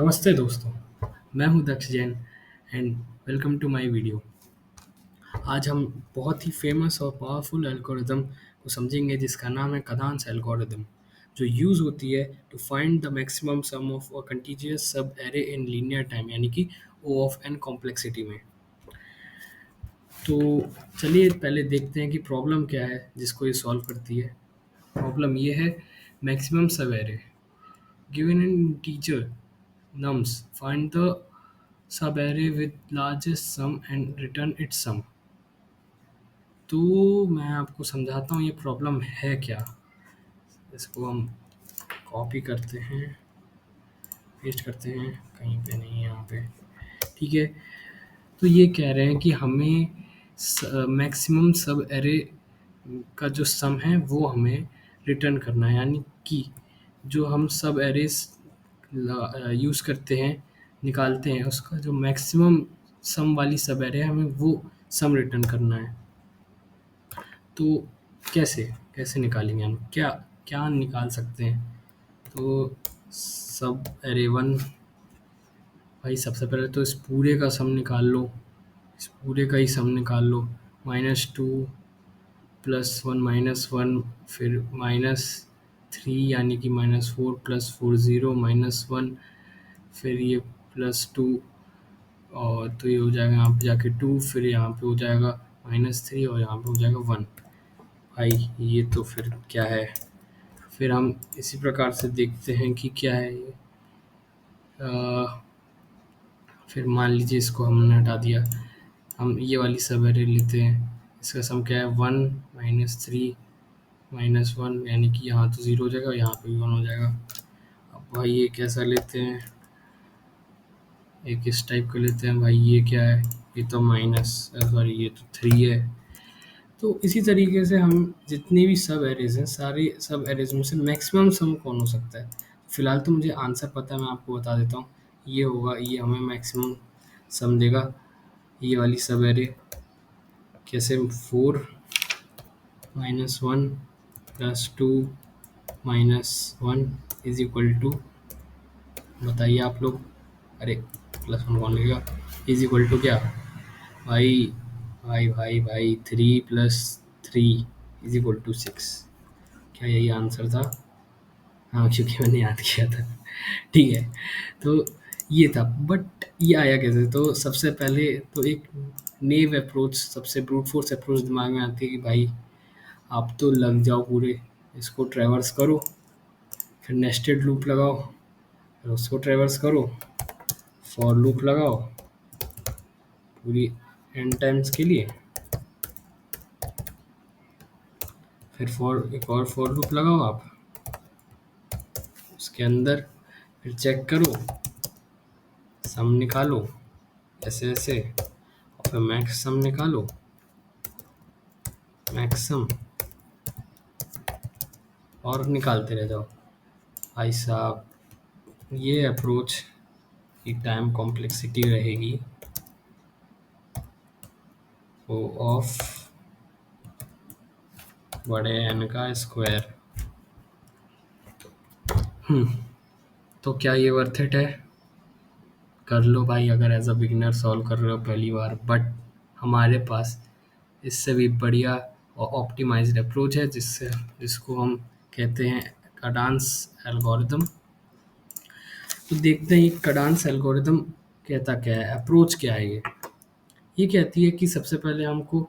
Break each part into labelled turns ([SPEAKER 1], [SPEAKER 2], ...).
[SPEAKER 1] नमस्ते दोस्तों, मैं हूं Daksh Jain and welcome to my video. आज हम बहुत ही फेमस और पावरफुल एल्गोरिदम को समझेंगे जिसका नाम है कदांस एल्गोरिदम, जो यूज़ होती है to find the maximum sum of a contiguous subarray in linear time यानी कि ओ ऑफ एन कॉम्प्लेक्सिटी में। तो चलिए पहले देखते हैं कि प्रॉब्लम क्या है जिसको ये सॉल्व करती है। प्रॉब्लम ये है मैक्सिमम सब array given in integer nums find the subarray with largest sum and return its sum। तो मैं आपको समझाता हूँ ये प्रॉब्लम है क्या। इसको हम कॉपी करते हैं, पेस्ट करते हैं, कहीं पे नहीं, यहाँ पे। ठीक है, तो ये कह रहे हैं कि हमें मैक्सिमम सब एरे का जो सम है वो हमें रिटर्न करना है, यानी कि जो हम सब एरेज यूज़ करते हैं, निकालते हैं, उसका जो मैक्सिमम सम वाली सब एरे है हमें वो सम रिटर्न करना है। तो कैसे कैसे निकालेंगे हम, क्या क्या निकाल सकते हैं। तो सब एरे वन, भाई सबसे पहले तो इस पूरे का सम निकाल लो, इस पूरे का ही सम निकाल लो। -2 +1 -1, फिर -3 यानी कि -4 +4 0 -1, फिर ये +2, और तो ये हो जाएगा यहाँ पे जाके 2, फिर यहाँ पे हो जाएगा -3 और यहाँ पे हो जाएगा 1। भाई ये तो फिर क्या है। फिर हम इसी प्रकार से देखते हैं कि क्या है ये। फिर मान लीजिए इसको हमने हटा दिया, हम ये वाली सब एरे लेते हैं। इसका सम क्या है, 1 -3 -1, यानी कि यहाँ तो 0 हो जाएगा, यहाँ पे भी 1 हो जाएगा। अब भाई ये कैसा लेते हैं, एक इस टाइप का लेते हैं। भाई ये क्या है, ये तो माइनस, सॉरी ये तो 3 है। तो इसी तरीके से हम जितनी भी सब एरेज हैं, सारे सब एरेज में से मैक्सिमम सम कौन हो सकता है। फिलहाल तो मुझे आंसर पता है, मैं आपको बता देता हूँ। ये होगा, ये हमें मैक्सिमम सम देगा, ये वाली सब एरे। कैसे, 4 -1 +2 -1 इज इक्वल टू, बताइए आप लोग। अरे +1 कौन लेगा, इज इक्वल टू क्या। भाई भाई 3 + 3 इज इक्वल टू 6। क्या यही आंसर था। हाँ, क्योंकि मैंने याद किया था। ठीक है, तो ये था, बट ये आया कैसे। तो सबसे पहले तो एक नेव अप्रोच, सबसे ब्रूट फोर्स अप्रोच दिमाग में आती है कि भाई आप तो लग जाओ पूरे, इसको ट्रैवर्स करो, फिर नेस्टेड लूप लगाओ, फिर उसको ट्रैवर्स करो, फॉर लूप लगाओ पूरी एन टाइम्स के लिए, फिर फॉर एक और फॉर लूप लगाओ आप उसके अंदर, फिर चेक करो, सम निकालो ऐसे ऐसे, और फिर मैक्स सम निकालो, मैक्स सम, और निकालते रह जाओ। भाई साहब ये अप्रोच की टाइम कॉम्प्लेक्सिटी रहेगी ओ ऑफ बड़े एन का स्क्वायर। तो क्या ये वर्थ इट है। कर लो भाई, अगर एज अ बिगिनर सॉल्व कर रहे हो पहली बार, बट हमारे पास इससे भी बढ़िया और ऑप्टिमाइज्ड अप्रोच है जिसको हम कहते हैं कडांस एल्गोरिदम। तो देखते हैं ये कडांस एल्गोरिदम कहता क्या है, अप्रोच क्या है। ये कहती है कि सबसे पहले हमको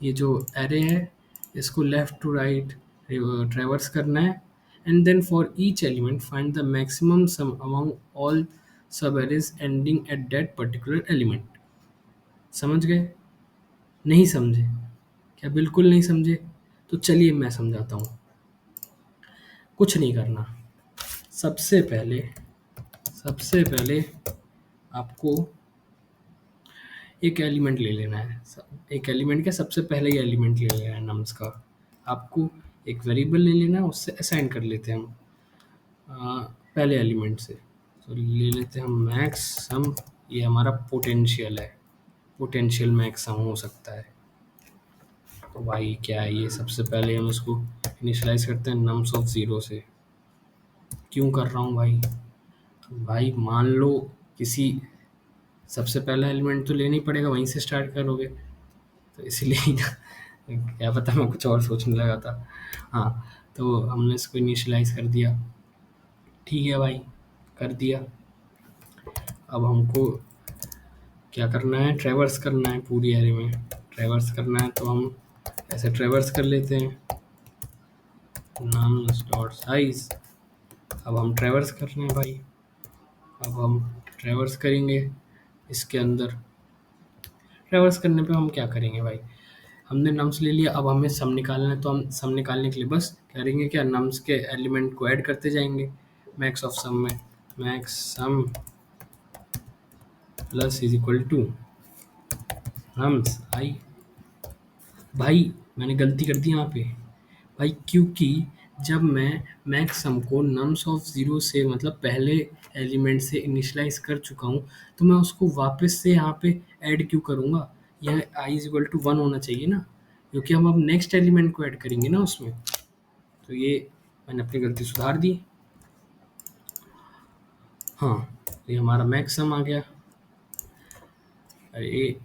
[SPEAKER 1] ये जो एरे है इसको लेफ्ट टू राइट ट्रेवर्स करना है, and then for each element find the maximum sum among all subarrays ending at that particular element. समझ गए, नहीं समझे, क्या बिल्कुल नहीं समझे। तो चलिए मैं समझाता हूँ। कुछ नहीं करना, सबसे पहले आपको एक एलिमेंट ले लेना है। एक एलिमेंट का सबसे पहले ही एलिमेंट ले लेना है नम्स का। आपको एक वेरिएबल ले लेना है, उससे असाइन कर लेते हैं हम पहले एलिमेंट से। तो ले लेते हैं हम मैक्स सम, ये हमारा पोटेंशियल है, पोटेंशियल मैक्स सम हो सकता है। तो भाई क्या है ये, सबसे पहले हम इसको इनिशियलाइज करते हैं नम्स ऑफ ज़ीरो से। क्यों कर रहा हूँ भाई, भाई मान लो किसी सबसे पहला एलिमेंट तो लेना ही पड़ेगा, वहीं से स्टार्ट करोगे, तो इसीलिए क्या पता मैं कुछ और सोचने लगा था। हाँ, तो हमने इसको इनिशियलाइज़ कर दिया। ठीक है भाई, कर दिया। अब हमको क्या करना है, ट्रैवर्स करना है पूरी एरे में। ट्रैवर्स करना है तो हम ऐसे ट्रैवर्स कर लेते हैं, nums डॉट साइज। अब हम ट्रैवर्स कर रहे हैं भाई। अब हम ट्रैवर्स करेंगे इसके अंदर। ट्रैवर्स करने पे हम क्या करेंगे भाई, हमने नम्स ले लिया, अब हमें सम निकालना है, तो हम सम निकालने के लिए बस करेंगे क्या, नम्स के एलिमेंट को ऐड करते जाएंगे मैक्स ऑफ सम में। Max sum plus is equal to nums i. भाई मैंने गलती कर दी यहाँ पे भाई, क्योंकि जब मैं मैक्स सम को नम्स ऑफ ज़ीरो से मतलब पहले एलिमेंट से इनिशियलाइज कर चुका हूँ, तो मैं उसको वापस से यहाँ पे ऐड क्यों करूँगा। यह आई इज इक्वल टू वन होना चाहिए ना, क्योंकि हम अब नेक्स्ट एलिमेंट को ऐड करेंगे ना उसमें। तो ये मैंने अपनी गलती सुधार दी। हाँ, ये हमारा मैक्स सम आ गया। अरे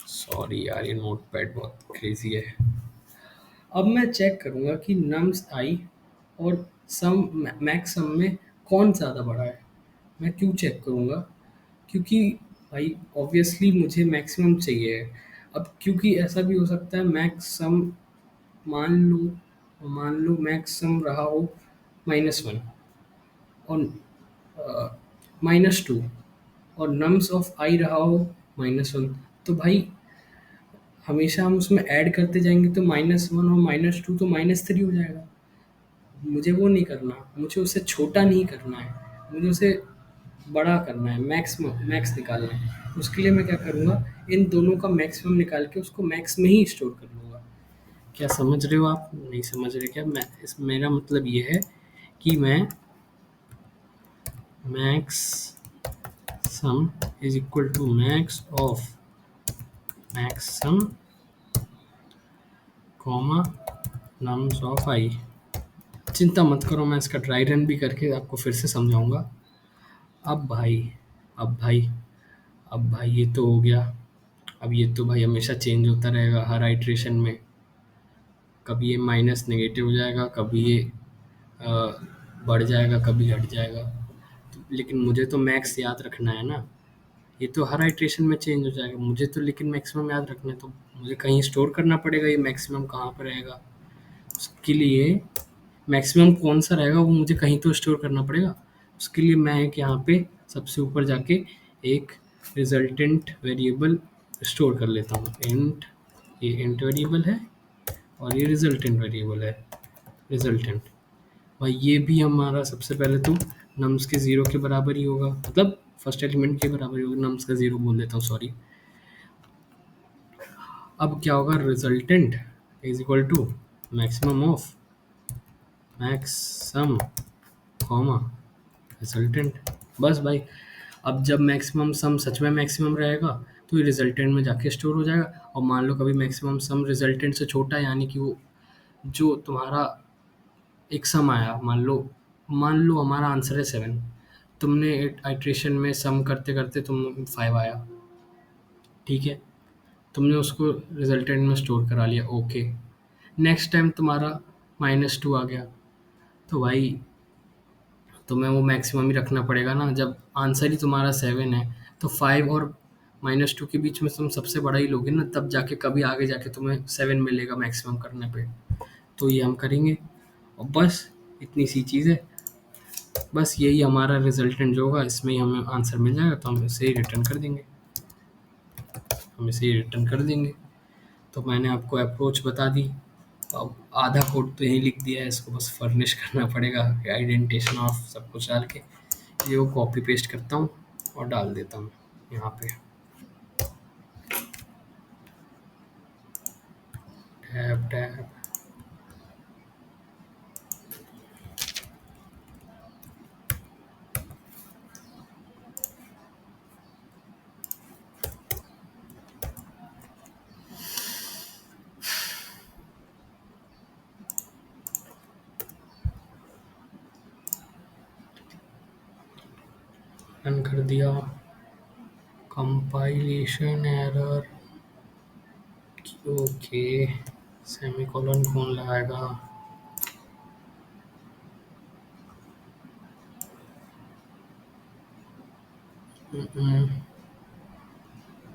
[SPEAKER 1] सॉरी यार, ये नोट पैड बहुत क्रेजी है। अब मैं चेक करूँगा कि नम्स आई और सम मैक्स सम में कौन ज़्यादा बड़ा है। मैं क्यों चेक करूँगा, क्योंकि भाई ऑब्वियसली मुझे मैक्सिमम चाहिए। अब क्योंकि ऐसा भी हो सकता है मैक्स सम, मान लो मैक्स सम रहा हो -1 और -2 और नम्स ऑफ आई रहा हो -1, तो भाई हमेशा हम उसमें ऐड करते जाएंगे, तो -1 और -2 तो -3 हो जाएगा। मुझे वो नहीं करना, मुझे उसे छोटा नहीं करना है, मुझे उसे बड़ा करना है, मैक्स निकालना है। उसके लिए मैं क्या करूँगा, इन दोनों का मैक्सिमम निकाल के उसको मैक्स में ही स्टोर कर लूँगा। क्या समझ रहे हो आप, नहीं समझ रहे क्या, मैं इस मेरा मतलब ये है कि मैं max sum is equal to max of max sum comma nums of i. चिंता मत करो, मैं इसका ड्राई रन भी करके आपको फिर से समझाऊंगा। अब भाई अब भाई अब भाई ये तो हो गया। अब ये तो भाई हमेशा चेंज होता रहेगा हर आइट्रेशन में, कभी ये माइनस नेगेटिव हो जाएगा, कभी ये अ, बढ़ जाएगा, कभी घट जाएगा। तो लेकिन मुझे तो मैक्स याद रखना है ना, ये तो हर आइट्रेशन में चेंज हो जाएगा, मुझे तो लेकिन मैक्सिमम याद रखना है, तो मुझे कहीं स्टोर करना पड़ेगा ये मैक्सिमम कहाँ पर रहेगा। उसके लिए मैक्सिमम कौन सा रहेगा वो मुझे कहीं तो स्टोर करना पड़ेगा। उसके लिए मैं एक यहाँ पे सबसे ऊपर जाके एक रिजल्टेंट वेरिएबल स्टोर कर लेता हूँ। इंट, ये इंट वेरिएबल है और ये रिजल्टेंट वेरिएबल है। रिजल्टेंट भाई ये भी हमारा सबसे पहले तो नम्स के ज़ीरो के बराबर ही होगा, मतलब फर्स्ट एलिमेंट के बराबर ही होगा, नम्स का ज़ीरो बोल देता हूँ सॉरी। अब क्या होगा, resultant is equal to maximum of max sum comma resultant. बस भाई, अब जब मैक्सिमम सम सच में मैक्सिमम रहेगा तो ये रिजल्टेंट में जाके स्टोर हो जाएगा। और मान लो कभी मैक्सिमम सम रिजल्टेंट से छोटा है, यानी कि वो जो तुम्हारा एक सम आया, मान लो हमारा आंसर है 7, तुमने आइट्रेशन में सम करते करते तुम 5 आया, ठीक है, तुमने उसको रिजल्टेंट में स्टोर करा लिया, ओके। नेक्स्ट टाइम तुम्हारा -2 आ गया, तो भाई तुम्हें वो मैक्सिमम ही रखना पड़ेगा ना, जब आंसर ही तुम्हारा 7 है, तो 5 और -2 के बीच में तुम सबसे बड़ा ही लोगे ना, तब जाके कभी आगे जाके तुम्हें 7 मिलेगा मैक्सिमम करने पे। तो ये हम करेंगे और बस इतनी सी चीज़ है। बस यही हमारा रिजल्टेंट जो होगा, इसमें ही हमें आंसर मिल जाएगा, तो हम इसे ही रिटर्न कर देंगे। हम इसे ही रिटर्न कर देंगे। तो मैंने आपको अप्रोच बता दी। अब आधा कोड तो यहीं लिख दिया है, इसको बस फर्निश करना पड़ेगा आइडेंटिटेशन ऑफ सब कुछ डाल के। ये वो कॉपी पेस्ट करता हूँ और डाल देता हूँ यहाँ पे। टैब टैब रन कर दिया। Compilation error. ओके। सेमीकोलन कौन लगाएगा?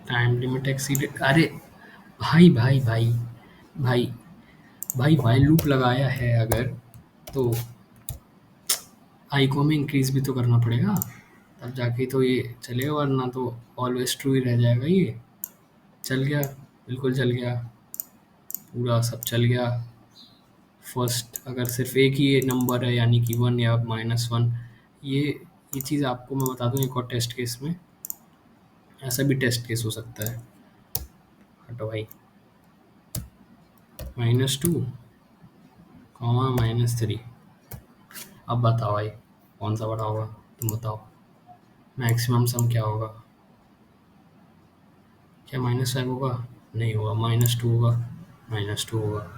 [SPEAKER 1] Time limit exceeded. अरे भाई भाई भाई भाई भाई भाई लूप लगाया है अगर, तो आई को हमें इंक्रीज भी तो करना पड़ेगा, तब जाके तो ये चलेगा, वरना तो ऑलवेज ट्रू ही रह जाएगा ये। चल गया, बिल्कुल चल गया, पूरा सब चल गया। फर्स्ट अगर सिर्फ एक ही नंबर है, यानी कि 1 या -1, ये ये चीज़ आपको मैं बता दूं एक और टेस्ट केस में, ऐसा भी टेस्ट केस हो सकता है। हटो भाई। -2 -3। अब बताओ भाई, कौन सा बड़ा होगा? तुम बताओ। मैक्सिमम सम क्या होगा? क्या -5 होगा? नहीं होगा। -2 होगा? -2 होगा।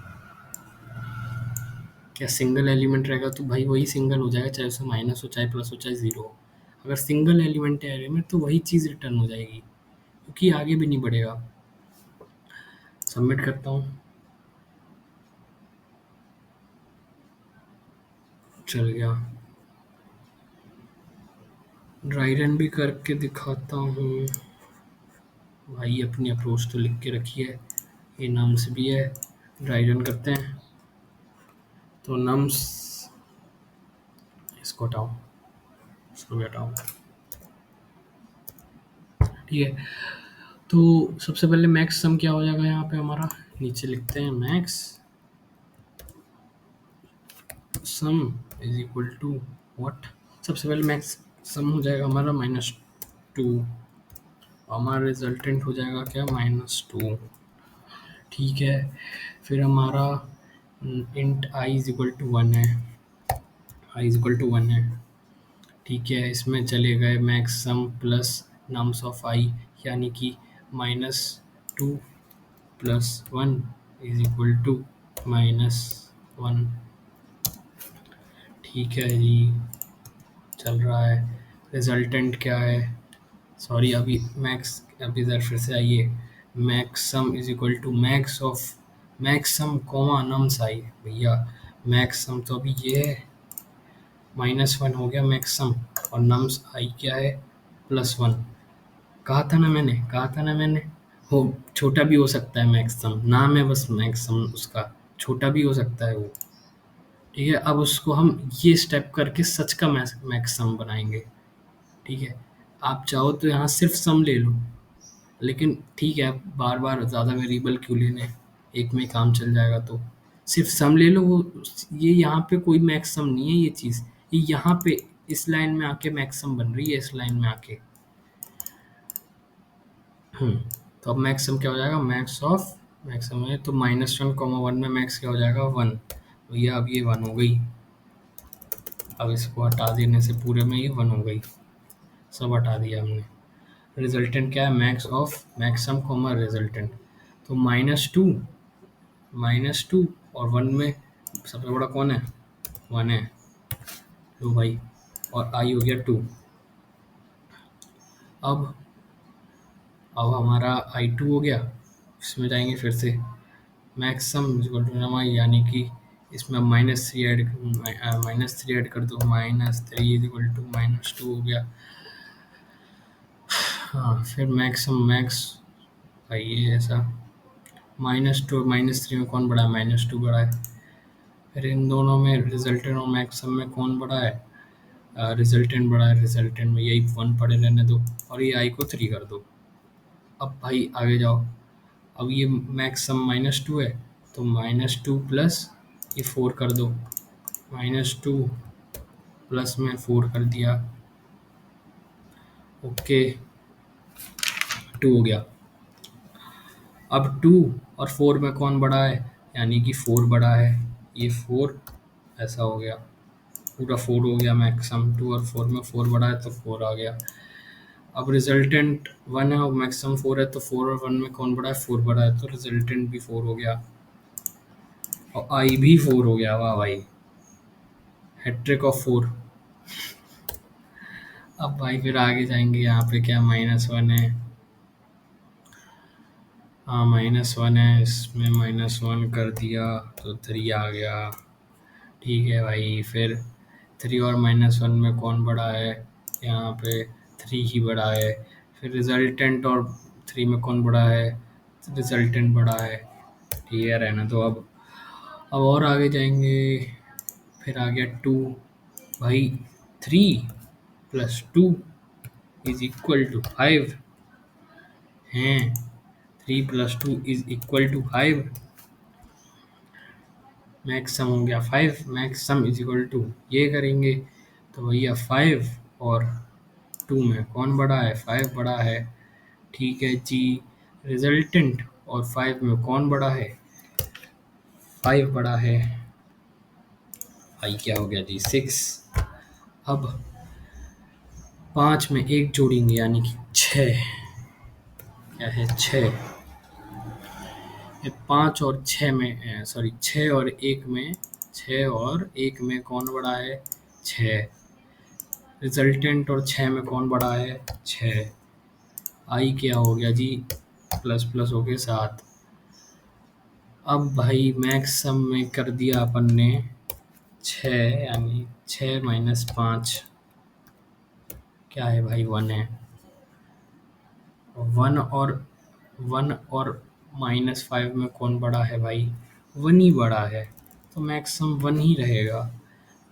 [SPEAKER 1] क्या सिंगल एलिमेंट रहेगा तो भाई वही सिंगल हो जाएगा, चाहे उसमें माइनस हो, चाहे प्लस हो, चाहे ज़ीरो हो। अगर सिंगल एलिमेंट है एरे में तो वही चीज़ रिटर्न हो जाएगी, क्योंकि आगे भी नहीं बढ़ेगा। सबमिट करता हूँ। चल गया। ड्राई रन भी करके दिखाता हूँ। भाई अपनी अप्रोच तो लिख के रखी है, ये नम्स भी है। ड्राई रन करते हैं तो नम्स, इसको हटाओ, इसको भी हटाओ। ठीक है, तो सबसे पहले मैक्स सम क्या हो जाएगा यहाँ पे हमारा? नीचे लिखते हैं max sum is equal to what? सबसे पहले मैक्स सम हो जाएगा हमारा -2, हमारा रिजल्टेंट हो जाएगा क्या? -2। ठीक है, फिर हमारा int i is equal to 1 है, आई इज इक्वल टू 1 है। ठीक है, इसमें चले गए max sum plus nums of i, यानी कि -2 प्लस 1 इज इक्वल टू -1। ठीक है जी, चल रहा है। रिजल्टेंट क्या है? सॉरी, अभी मैक्स, अभी इधर फिर से आइए। Max sum is equal to max of max sum comma nums i. भैया मैक्स सम तो अभी ये है, -1 हो गया मैक्स सम, और नम्स आई क्या है? +1। कहा था ना मैंने, कहा था ना मैंने, हो छोटा भी हो सकता है मैक्स सम, नाम है बस मैक्स सम उसका, छोटा भी हो सकता है वो। ठीक है, अब उसको हम ये स्टेप करके सच का मैक्स सम बनाएंगे। ठीक है, आप चाहो तो यहाँ सिर्फ सम ले लो, लेकिन ठीक है, बार बार ज़्यादा वेरिएबल क्यों लेने, एक में काम चल जाएगा। तो सिर्फ सम ले लो। वो ये यहाँ पे कोई मैक्स सम नहीं है ये चीज़, ये यहाँ पे इस लाइन में आके मैक्स सम बन रही है, इस लाइन में आके। तो अब मैक्स सम क्या हो जाएगा? मैक्स ऑफ मैक्स सम है तो -1, में मैक्स क्या हो जाएगा? 1। भैया अब ये 1 हो गई, अब इसको हटा देने से पूरे में ये 1 हो गई, सब हटा दिया हमने। रिजल्टेंट क्या है? Max of Maxam comma resultant. तो -2 और 1 में सबसे बड़ा कौन है? 1 है। लो भाई, और आई हो गया 2। अब अब हमारा I2 हो गया, इसमें जाएंगे फिर से मैक्सम इक्वल टू, यानी कि इसमें -3 ऐड कर दो, -3 इक्वल टू -2 हो गया। हाँ, फिर मैक्सम मैक्स भाई ये ऐसा, -2 -3 में कौन बड़ा है? -2 बड़ा है। फिर इन दोनों में रिजल्टेंट और मैक्सम में कौन बड़ा है? रिजल्टेंट बड़ा है। रिजल्टेंट में यही 1 पड़े रहने दो, और ये आई को 3 कर दो। अब भाई आगे जाओ, अब ये मैक्सम -2 है, तो -2 प्लस ये 4 कर दो, -2 प्लस में 4 कर दिया। ओके, 2 हो गया। अब 2 और 4 में कौन बड़ा है? यानी कि 4 बड़ा है, ये 4 ऐसा हो गया, पूरा 4 हो गया मैक्सम। 2 और 4 में 4 बड़ा है तो 4 आ गया। अब रिजल्टेंट 1 है और मैक्सम 4 है, तो 4 और 1 में कौन बड़ा है? 4 बड़ा है, तो रिजल्टेंट भी 4 हो गया, और आई भी 4 हो गया। वाह भाई, हैट्रिक ऑफ 4। अब भाई फिर आगे जाएंगे, यहाँ पे क्या -1 है। हाँ -1 है, इसमें -1 कर दिया तो 3 आ गया। ठीक है भाई, फिर 3 और -1 में कौन बड़ा है? यहाँ पे 3 ही बड़ा है। फिर रिजल्टेंट और 3 में कौन बड़ा है? रिजल्टेंट बड़ा है। ठीक है, रहना तो अब और आगे जाएंगे। फिर आ गया 2। भाई 3 + 2 = 5 हैं। 3 + 2 = 5। मैक्स सम हो गया 5, मैक्स सम ये करेंगे तो भैया 5 और 2 में कौन बड़ा है? 5 बड़ा है। ठीक है जी। रिजल्टेंट और 5 में कौन बड़ा है? 5 बड़ा है। भाई क्या हो गया जी? 6। अब 5 में 1 जोड़ेंगे यानी कि 6। क्या है? 6। 5 और 6 में, सॉरी, 6 और 1 में, 6 और 1 में कौन बड़ा है? 6। रिजल्टेंट और 6 में कौन बड़ा है? 6। आई क्या हो गया जी? प्लस प्लस हो गए 7। अब भाई मैक्स सम में कर दिया अपन ने 6, यानी 6 - 5 क्या है भाई? 1 है। 1 और 1 और -5 में कौन बड़ा है भाई? 1 ही बड़ा है। तो मैक्स सम 1 ही रहेगा।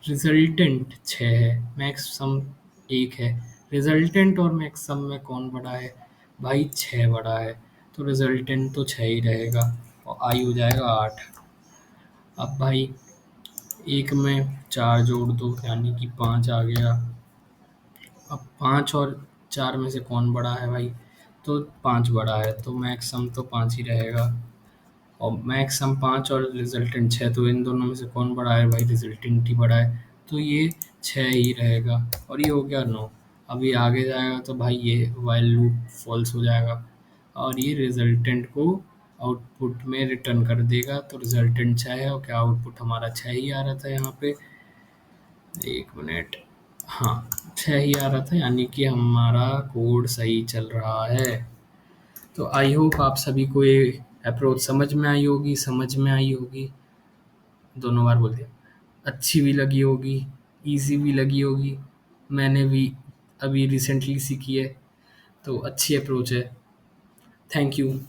[SPEAKER 1] रिजल्टेंट 6 है, मैक्स सम 1 है। रिजल्टेंट और मैक्स सम में कौन बड़ा है? भाई 6 बड़ा है। तो रिजल्टेंट तो 6 ही रहेगा और आई हो जाएगा 8। अब भाई 1 में 4 जोड़ दो यानी कि 5 आ गया। अब 5 और 4 में से कौन बड़ा है भाई? तो 5 बड़ा है, तो मैक्स सम तो 5 ही रहेगा। और मैक्स सम 5 और रिजल्टेंट 6, तो इन दोनों में से कौन बड़ा है भाई? रिजल्टेंट ही बड़ा है, तो ये 6 ही रहेगा। और ये हो गया 9। अभी आगे जाएगा तो भाई ये वाइल लूप फॉल्स हो जाएगा और ये रिजल्टेंट को आउटपुट में रिटर्न कर देगा। तो रिजल्टेंट 6 है और क्या आउटपुट हमारा 6 ही आ रहा था यहाँ पे। 1 मिनट। हाँ, 6 ही आ रहा था, यानी कि हमारा कोड सही चल रहा है। तो आई होप आप सभी को ये अप्रोच समझ में आई होगी, दोनों बार बोल दिया। अच्छी भी लगी होगी, ईज़ी भी लगी होगी। मैंने भी अभी रिसेंटली सीखी है, तो अच्छी अप्रोच है। Thank you.